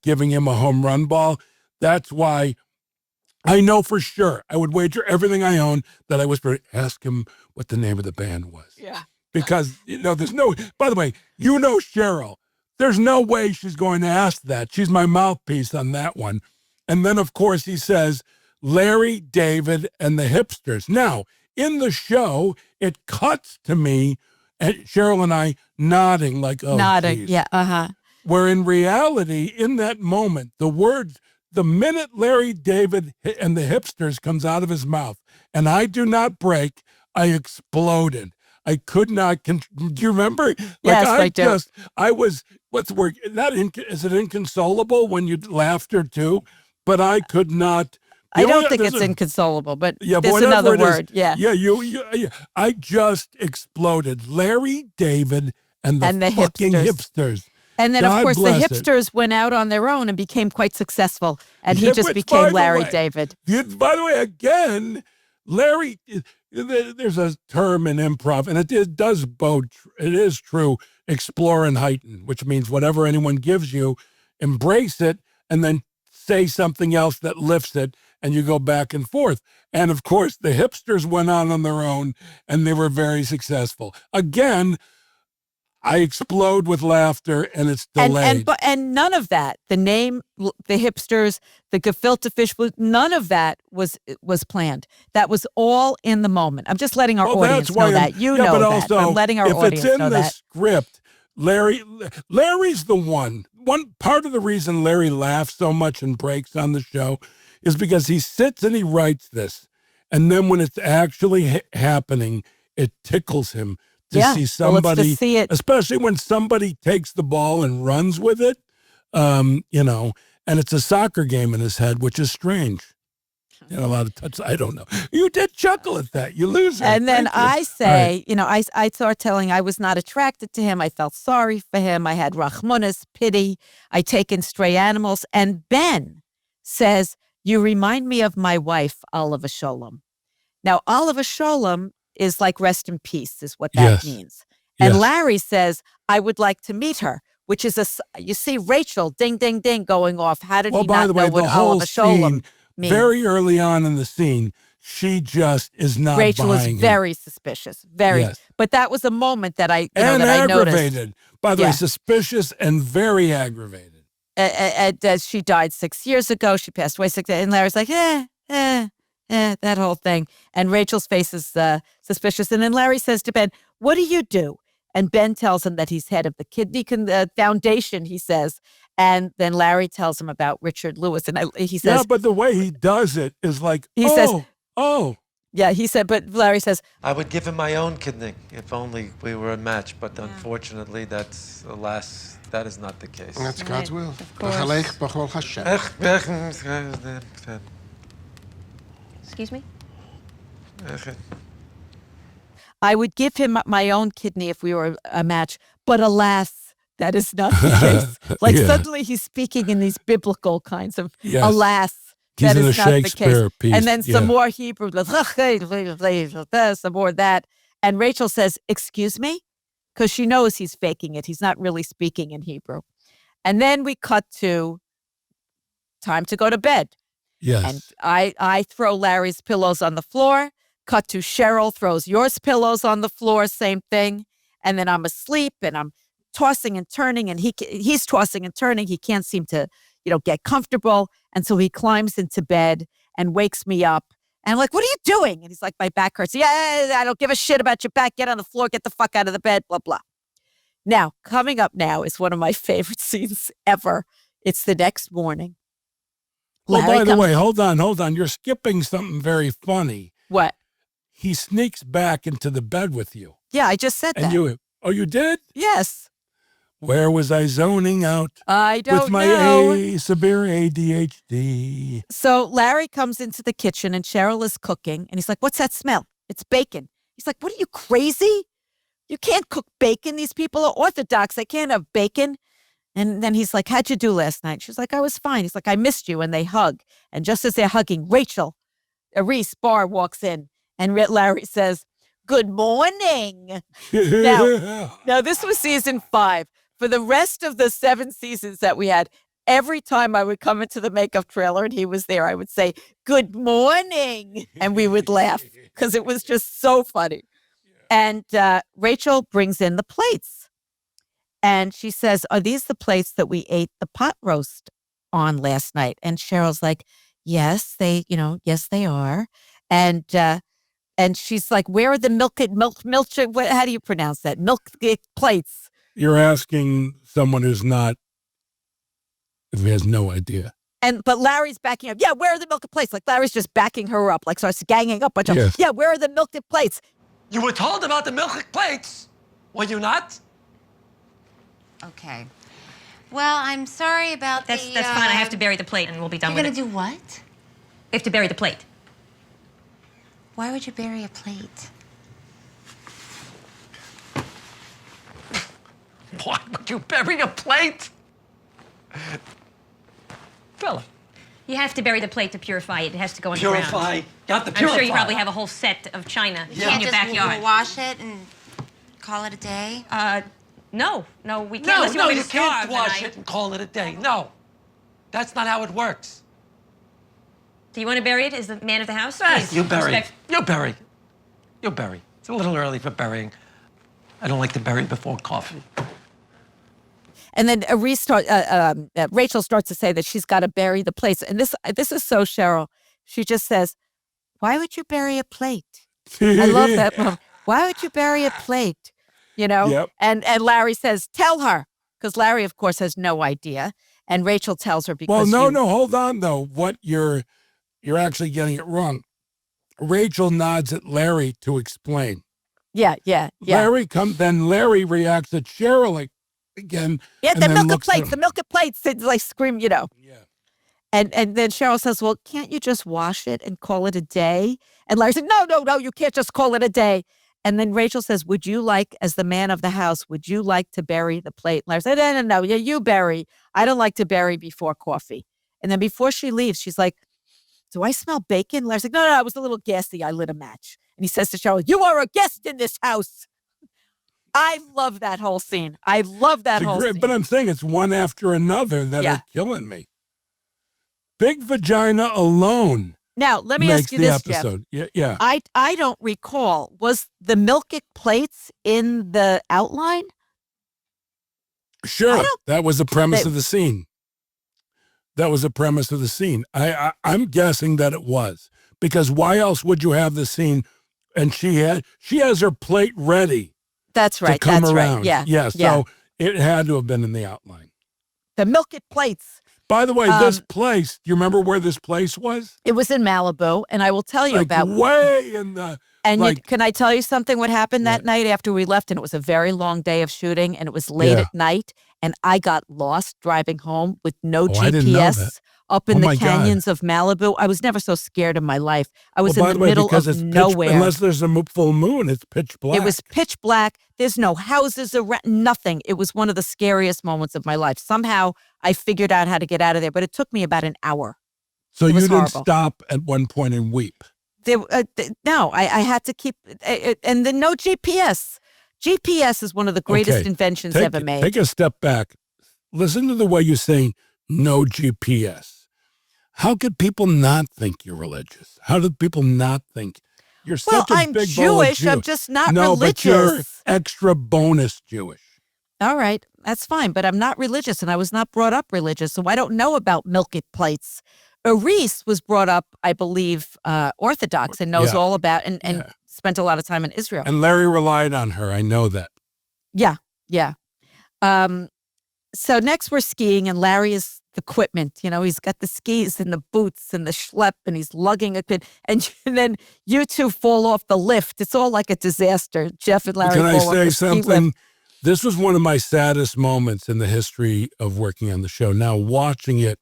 giving him a home run ball. That's why I know for sure. I would wager everything I own that I whispered, ask him what the name of the band was. Yeah. Because, there's no, by the way, Cheryl, there's no way she's going to ask that. She's my mouthpiece on that one. And then, of course, he says, Larry, David, and the Hipsters. Now, in the show, it cuts to me and Cheryl and I nodding like, oh, Nodding. geez. Yeah. Uh-huh. Where in reality, in that moment, the minute Larry David and the Hipsters comes out of his mouth, and I do not break, I exploded. I could not. Do you remember? Yes, I do. I was, what's the word? Is it inconsolable when you laughter too? But I could not. I don't think it's inconsolable, but but there's another word. Yeah. Yeah, I just exploded. Larry David and the fucking hipsters. And then, God of course, the bless it. Hipsters went out on their own and became quite successful. And he just Which, became by the Larry way, David. By the way, again, Larry, there's a term in improv, and it does bode, it is true, explore and heighten, which means whatever anyone gives you, embrace it, and then say something else that lifts it, and you go back and forth. And of course, the Hipsters went on their own, and they were very successful. Again, I explode with laughter, and it's delayed. And none of that, the name, the Hipsters, the Gefilte Fish, none of that was planned. That was all in the moment. I'm just letting our audience know that. You know but that. Also, I'm letting our audience know that. If it's in the script, Larry's the one. One part of the reason Larry laughs so much and breaks on the show is because he sits and he writes this. And then when it's actually happening, it tickles him. To see somebody, to see it. Especially when somebody takes the ball and runs with it, and it's a soccer game in his head, which is strange. A lot of touch. I don't know. You did chuckle at that. You loser. And then I say, right. I start telling I was not attracted to him. I felt sorry for him. I had rachmanis, pity. I take in stray animals. And Ben says, you remind me of my wife, Oliver Sholem. Now, Oliver Sholem is like rest in peace, is what that means. And Larry says, I would like to meet her, which is you see Rachel, ding, ding, ding, going off. How did he not know what Oliver Sholem means? Very early on in the scene, she just is not Rachel was buying very suspicious, very. Yes. But that was a moment that I and that I noticed. Aggravated. By the way, suspicious and very aggravated. She died 6 years ago. She passed away 6 years. And Larry's like, that whole thing. And Rachel's face is suspicious. And then Larry says to Ben, what do you do? And Ben tells him that he's head of the Kidney Foundation, he says. And then Larry tells him about Richard Lewis. And he says... Yeah, but the way he does it is like, Yeah, he said, but Larry says... I would give him my own kidney if only we were a match. But unfortunately, that's, alas, that is not the case. That's God's will. Of course. Excuse me? I would give him my own kidney if we were a match, but alas, that is not the case. Suddenly he's speaking in these biblical kinds of alas, that is not the case. Piece. And then some more Hebrew, some more of that. And Rachel says, excuse me? Because she knows he's faking it. He's not really speaking in Hebrew. And then we cut to time to go to bed. Yes. And I throw Larry's pillows on the floor. Cut to Cheryl throws yours pillows on the floor, same thing. And then I'm asleep and I'm tossing and turning and he's tossing and turning. He can't seem to, get comfortable. And so he climbs into bed and wakes me up. And I'm like, what are you doing? And he's like, my back hurts. Yeah, I don't give a shit about your back. Get on the floor, get the fuck out of the bed, blah, blah. Now, coming up now is one of my favorite scenes ever. It's the next morning. Well, by the way, hold on. You're skipping something very funny. What? He sneaks back into the bed with you. Yeah, I just said that. You did? Yes. Where was I zoning out? I don't know. With my severe ADHD. So Larry comes into the kitchen and Cheryl is cooking. And he's like, what's that smell? It's bacon. He's like, what are you, crazy? You can't cook bacon. These people are Orthodox. They can't have bacon. And then he's like, how'd you do last night? She's like, I was fine. He's like, I missed you. And they hug. And just as they're hugging, Reese Barr walks in. And Larry says, good morning. Now, this was season 5. For the rest of the 7 seasons that we had, every time I would come into the makeup trailer and he was there, I would say, good morning. And we would laugh because it was just so funny. And Rachel brings in the plates. And she says, are these the plates that we ate the pot roast on last night? And Cheryl's like, yes, they are. And she's like, where are the milk, how do you pronounce that? Milk plates. You're asking someone who has no idea. But Larry's backing up. Yeah, where are the milk plates? Like Larry's just backing her up, like starts ganging up. Yes. Yeah, where are the milk plates? You were told about the milk plates, were you not? Okay. Well, I'm sorry about That's fine. I have to bury the plate and we'll be done with it. You're gonna do what? I have to bury the plate. Why would you bury a plate? Why would you bury a plate? Bella. You have to bury the plate to purify it. It has to go underground. Purify? Got the I'm purify. sure you probably have a whole set of china in your backyard. Just wash it and call it a day? No, we can't. Unless you want me to can't starve, wash it and call it a day. No, that's not how it works. Do you want to bury it as the man of the house? Yes, you bury. You bury. You bury. It's a little early for burying. I don't like to bury before coffee. And then Rachel starts to say that she's got to bury the plates. And this is so Cheryl. She just says, why would you bury a plate? I love that. Mom. Why would you bury a plate? You know? Yep. And Larry says, tell her. Because Larry, of course, has no idea. And Rachel tells her because no, hold on, though. What you're actually getting it wrong. Rachel nods at Larry to explain. Yeah. Larry reacts at Cheryl again. Yeah, the milk plates. It's like scream, Yeah. And then Cheryl says, well, can't you just wash it and call it a day? And Larry said, no, you can't just call it a day. And then Rachel says, would you like, as the man of the house, would you like to bury the plate? And Larry said, no, yeah, you bury. I don't like to bury before coffee. And then before she leaves, she's like, do I smell bacon? Larry's like, no, I was a little gassy. I lit a match. And he says to Cheryl, you are a guest in this house. I love that whole scene. I love that whole scene. But I'm saying it's one after another that are killing me. Big vagina alone. Now, let me ask you this, Jeff. Yeah. I don't recall. Was the milk plates in the outline? Sure. That was the premise of the scene. I'm guessing that it was. Because why else would you have the scene? And she has her plate ready. That's right. To come That's around. Right. Yeah. So it had to have been in the outline. The milk plates. By the way, this place, do you remember where this place was? It was in Malibu, and I will tell you about way in the. And can I tell you something? What happened that night after we left? And it was a very long day of shooting, and it was late at night, and I got lost driving home with no GPS up in the canyons of Malibu. I was never so scared in my life. I was in the middle of nowhere. Unless there's a full moon, it's pitch black. It was pitch black. There's no houses around, nothing. It was one of the scariest moments of my life. Somehow I figured out how to get out of there, but it took me about an hour. So you didn't stop at one point and weep? No, I had to keep, and then no GPS. GPS is one of the greatest inventions ever made. Take a step back. Listen to the way you're saying no GPS. How could people not think you're religious? How do people not think you're such a I'm big Jewish. I'm just not religious. But you're extra bonus Jewish. All right, that's fine, but I'm not religious, and I was not brought up religious, so I don't know about milk plates Reese was brought up, I believe, Orthodox and knows all about and spent a lot of time in Israel. And Larry relied on her. I know that. Yeah. So next we're skiing, and Larry is the equipment. He's got the skis and the boots and the schlep, and he's lugging a kid. And then you two fall off the lift. It's all like a disaster. Jeff and Larry Can I fall off say the ski something? lift. This was one of my saddest moments in the history of working on the show. Now, watching it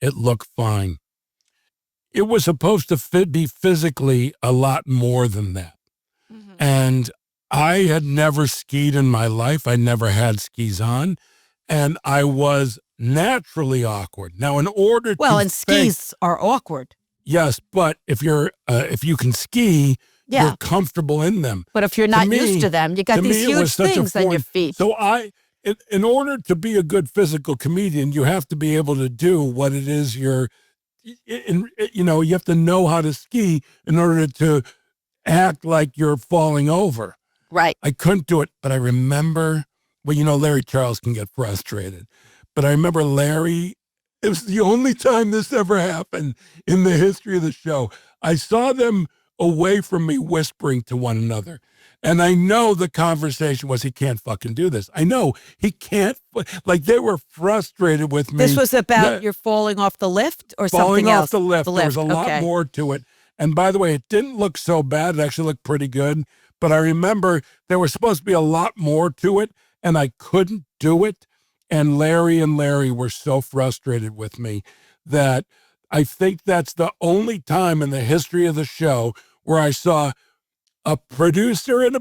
looked fine. It was supposed to be physically a lot more than that. Mm-hmm. And I had never skied in my life. I never had skis on. And I was naturally awkward. Now, in order to skis are awkward. Yes, but if you can ski, you're comfortable in them. But if you're not used to them, you got these huge things on your feet. So in order to be a good physical comedian, you have to be able to do what it is you have to know how to ski in order to act like you're falling over. Right. I couldn't do it, but I remember, Larry Charles can get frustrated, but I remember Larry, it was the only time this ever happened in the history of the show. I saw them away from me whispering to one another. And I know the conversation was, he can't fucking do this. I know he can't, like they were frustrated with me. This was about you're falling off the lift or something else? Falling off the lift. There was a lot more to it. And by the way, it didn't look so bad. It actually looked pretty good. But I remember there was supposed to be a lot more to it, and I couldn't do it. And Larry were so frustrated with me that I think that's the only time in the history of the show where I saw a producer and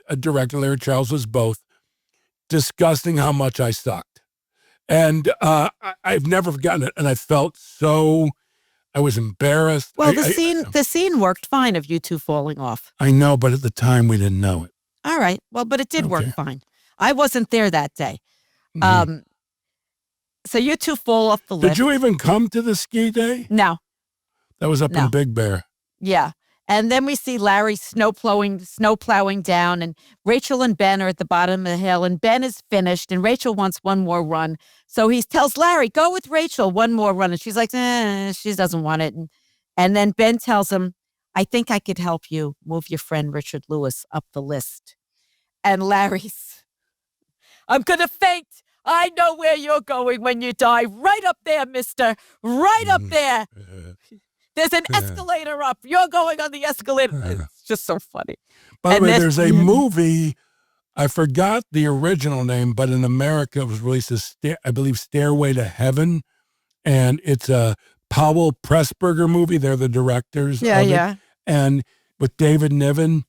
a director, Larry Charles was both, discussing how much I sucked. And I've never forgotten it. And I felt I was embarrassed. Well, the scene worked fine of you two falling off. I know, but at the time we didn't know it. All right. Well, but it did work fine. I wasn't there that day. Mm-hmm. So you two fall off the lift. Did you even come to the ski day? No. That was up in Big Bear. Yeah. And then we see Larry snow plowing down, and Rachel and Ben are at the bottom of the hill, and Ben is finished, and Rachel wants one more run. So he tells Larry, go with Rachel, one more run. And she's like, she doesn't want it. And then Ben tells him, I think I could help you move your friend Richard Lewis up the list. And Larry's, I'm going to faint. I know where you're going when you die. Right up there, mister. Right up there. There's an escalator up. You're going on the escalator. It's just so funny. By the way, there's a movie, I forgot the original name, but in America it was released as, I believe, Stairway to Heaven. And it's a Powell Pressburger movie. They're the directors of it. And with David Niven,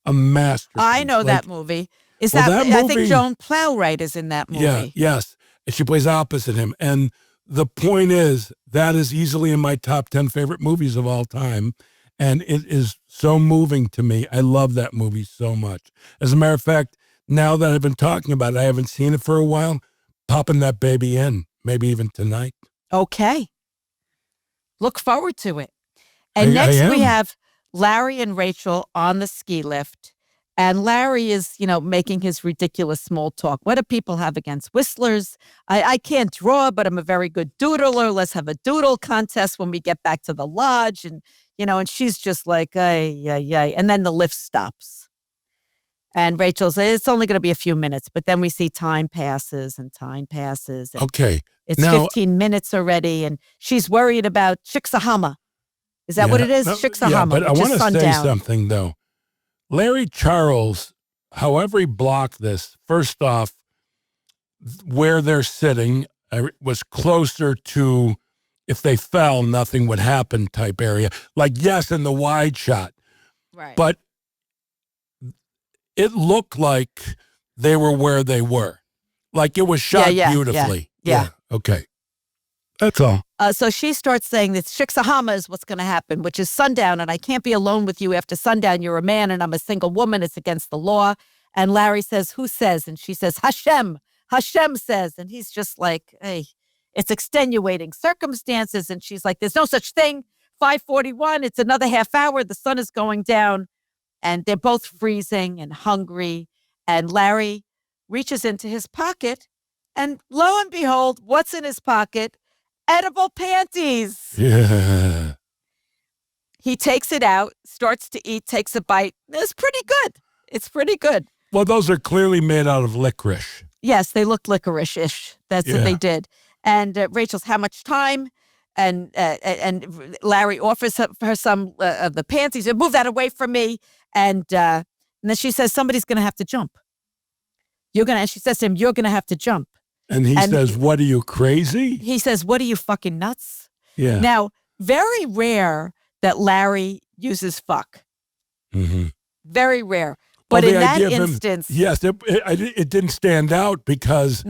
a masterpiece. I know that movie. That movie, I think Joan Plowright is in that movie. Yeah, yes. And she plays opposite him. And the point is, that is easily in my top 10 favorite movies of all time. And it is so moving to me. I love that movie so much. As a matter of fact, now that I've been talking about it, I haven't seen it for a while, popping that baby in, maybe even tonight. Okay. Look forward to it. And next we have Larry and Rachel on the ski lift. And Larry is, making his ridiculous small talk. What do people have against whistlers? I can't draw, but I'm a very good doodler. Let's have a doodle contest when we get back to the lodge. And, and she's just like, ay. And then the lift stops. And Rachel says, it's only going to be a few minutes. But then we see time passes. And okay. It's now, 15 minutes already. And she's worried about Shiksahama. Is that what it is? Shiksahama. Yeah, but I want to say something, though. Larry Charles, however he blocked this, first off, where they're sitting was closer to, if they fell, nothing would happen type area. Like, yes, in the wide shot. Right. But it looked like they were where they were. Like it was shot beautifully. Yeah. Okay. That's all. So she starts saying that Shiksahama is what's going to happen, which is sundown, and I can't be alone with you after sundown. You're a man, and I'm a single woman. It's against the law. And Larry says, who says? And she says, Hashem. Hashem says. And he's just like, hey, it's extenuating circumstances. And she's like, there's no such thing. 5:41, it's another half hour. The sun is going down. And they're both freezing and hungry. And Larry reaches into his pocket, and lo and behold, what's in his pocket? edible panties. Yeah. He takes it out, starts to eat, takes a bite. It's pretty good. It's pretty good. Well, those are clearly made out of licorice. Yes, they look licorice-ish. That's what they did. And Rachel's, how much time? And Larry offers her some of the panties. Move that away from me. And then she says, somebody's going to have to jump. She says to him, you're going to have to jump. And he says, what are you, crazy? He says, what are you, fucking nuts? Yeah. Now, very rare that Larry uses fuck. Mm-hmm. Very rare. But in that instance. Yes, it didn't stand out because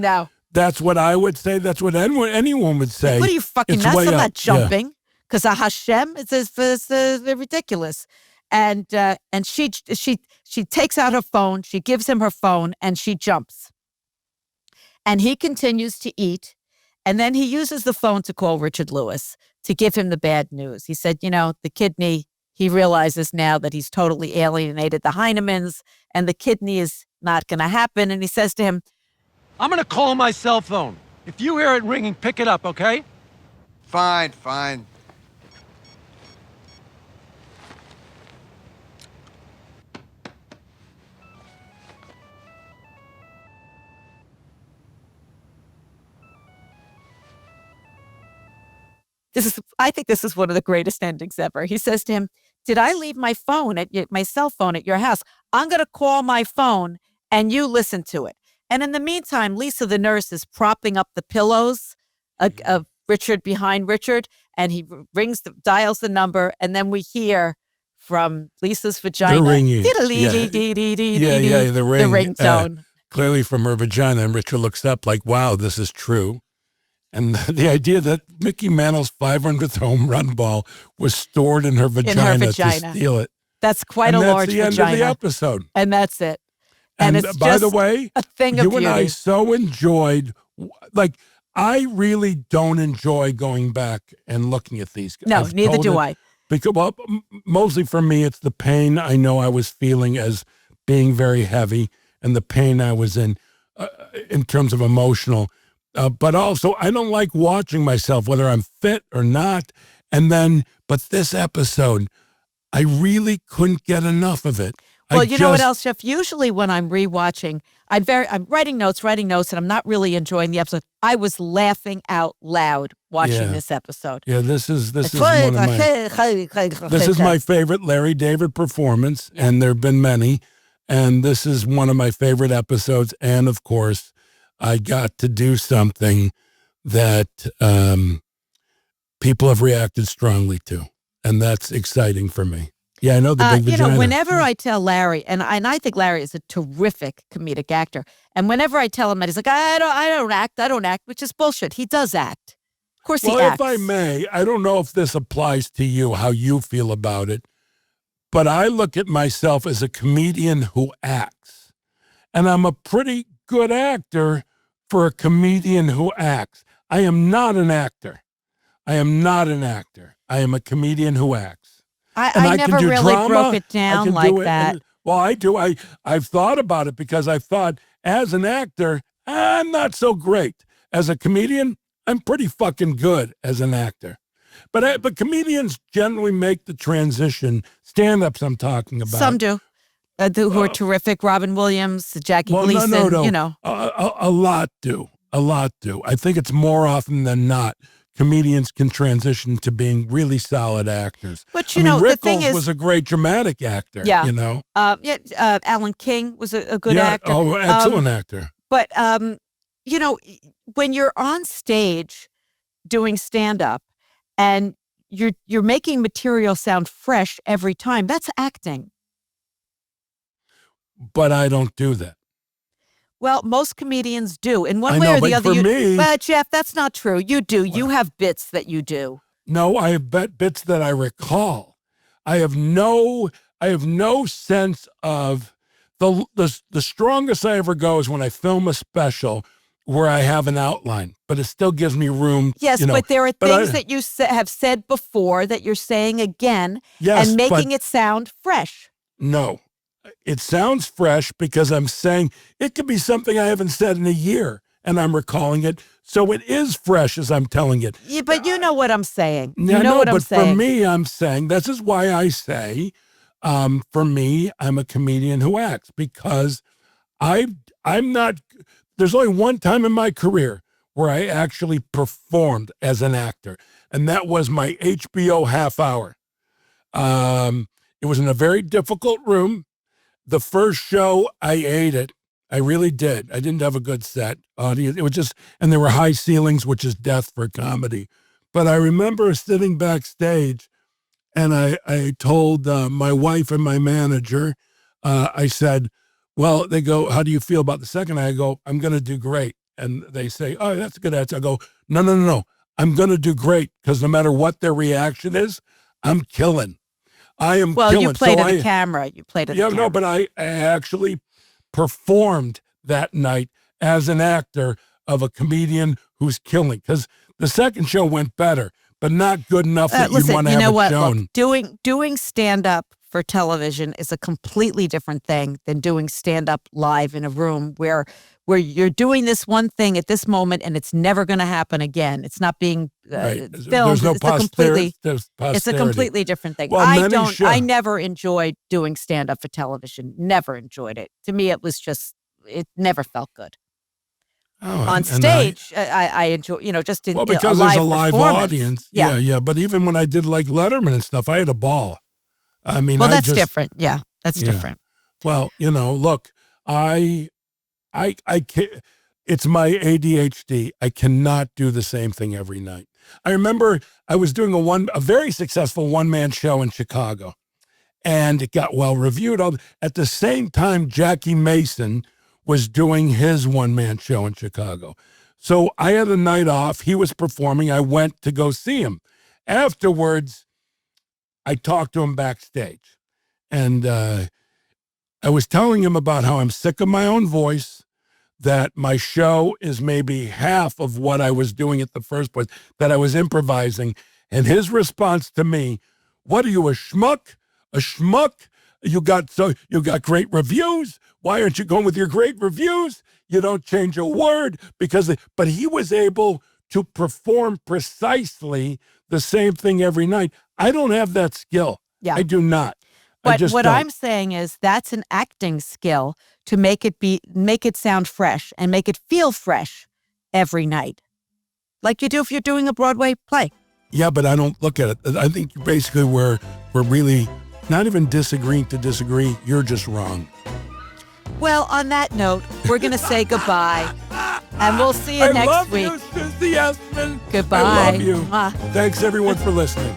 that's what I would say. That's what anyone would say. What are you, fucking nuts? I'm not jumping. Because Hashem, it's ridiculous. And she takes out her phone. She gives him her phone and she jumps. And he continues to eat. And then he uses the phone to call Richard Lewis to give him the bad news. He said, the kidney, he realizes now that he's totally alienated the Heinemans and the kidney is not going to happen. And he says to him, I'm going to call my cell phone. If you hear it ringing, pick it up, okay? Fine. I think this is one of the greatest endings ever. He says to him, did I leave my cell phone at your house? I'm going to call my phone and you listen to it. And in the meantime, Lisa, the nurse, is propping up the pillows of Richard behind Richard. And he dials the number. And then we hear from Lisa's vagina. The ringing. The ringtone. Clearly from her vagina. And Richard looks up like, wow, this is true. And the idea that Mickey Mantle's 500th home run ball was stored in her vagina to steal it. That's quite a large vagina. That's the end of the episode. And that's it. And it's by just the way, a thing of you beauty. and I so enjoyed, I really don't enjoy going back and looking at these. No, neither do I. Because, mostly for me, it's the pain I know I was feeling as being very heavy and the pain I was in terms of emotional. But also, I don't like watching myself, whether I'm fit or not. But this episode, I really couldn't get enough of it. Well, know what else, Jeff? Usually when I'm rewatching, I'm writing notes, and I'm not really enjoying the episode. I was laughing out loud watching this episode. Yeah, this is one of this is my favorite Larry David performance, and there have been many. And this is one of my favorite episodes. And of course, I got to do something that people have reacted strongly to, and that's exciting for me. Yeah, I know the big vagina. Whenever I tell Larry, and I think Larry is a terrific comedic actor, and whenever I tell him that, he's like, I don't act, which is bullshit. He does act. Of course he acts. Well, if I may, I don't know if this applies to you, how you feel about it, but I look at myself as a comedian who acts, and I'm a pretty good actor for a comedian who acts. I am not an actor. I am a comedian who acts. I never really broke it down like that. Well, I do. I've thought about it because I thought as an actor, I'm not so great. As a comedian, I'm pretty fucking good as an actor. But comedians generally make the transition. Stand-ups I'm talking about. Some do. Who are terrific. Robin Williams, Jackie Gleason, no. A lot do. I think it's more often than not. Comedians can transition to being really solid actors. But Rickles the thing is, was a great dramatic actor. Yeah. Alan King was a good actor. Oh, excellent actor. But when you're on stage doing stand-up and you're making material sound fresh every time, that's acting. But I don't do that. Well, most comedians do. In one way or the other. But Jeff, that's not true. You do. You have bits that you do. No, I have bits that I recall. I have no sense of the strongest I ever go is when I film a special where I have an outline, but it still gives me room. Yes, but there are things that you have said before that you're saying again and making it sound fresh. No. It sounds fresh because I'm saying it could be something I haven't said in a year, and I'm recalling it. So it is fresh as I'm telling it. Yeah, but you know what I'm saying. Yeah, You know what I'm but saying. for me, I'm saying, this is why I say, for me, I'm a comedian who acts, because I'm not, there's only one time in my career where I actually performed as an actor, and that was my HBO half hour. It was in a very difficult room. The first show, I ate it. I really did. I didn't have a good set audience. It was just, and there were high ceilings, which is death for comedy. But I remember sitting backstage, and I told my wife and my manager, I said, well, they go, how do you feel about the second? I go, I'm going to do great. And they say, oh, that's a good answer. I go, no. I'm going to do great, because no matter what their reaction is, I'm killing. I am Well, killing. you played at the camera. You played at the camera. No, but I actually performed that night as an actor of a comedian who's killing, because the second show went better, but not good enough that you'd want to have it shown. Look, doing stand-up for television is a completely different thing than doing stand-up live in a room where you're doing this one thing at this moment and it's never going to happen again. It's not being filmed. There's no posterity. It's a completely different thing. Well, I never enjoyed doing stand-up for television. Never enjoyed it. To me, it never felt good. On stage, I enjoy, just in because a there's a live live audience. Yeah. But even when I did like Letterman and stuff, I had a ball. I mean, that's different. Yeah, that's different. Well, look, I can't. It's my ADHD. I cannot do the same thing every night. I remember I was doing a very successful one-man show in Chicago, and it got well reviewed. At the same time, Jackie Mason was doing his one-man show in Chicago. So I had a night off. He was performing. I went to go see him. Afterwards, I talked to him backstage, and I was telling him about how I'm sick of my own voice, that my show is maybe half of what I was doing at the first place, that I was improvising. And his response to me, what are you, a schmuck? A schmuck? You got great reviews. Why aren't you going with your great reviews? You don't change a word but he was able to perform precisely the same thing every night. I don't have that skill. Yeah. I do not. But what I'm saying is that's an acting skill to make it sound fresh and make it feel fresh every night, like you do if you're doing a Broadway play. Yeah, but I don't look at it. I think basically we're really not even disagreeing to disagree. You're just wrong. Well, on that note, we're going to say goodbye, and we'll see you next week. I love you, Susie Essman. Goodbye. I love you. Mwah. Thanks, everyone, for listening.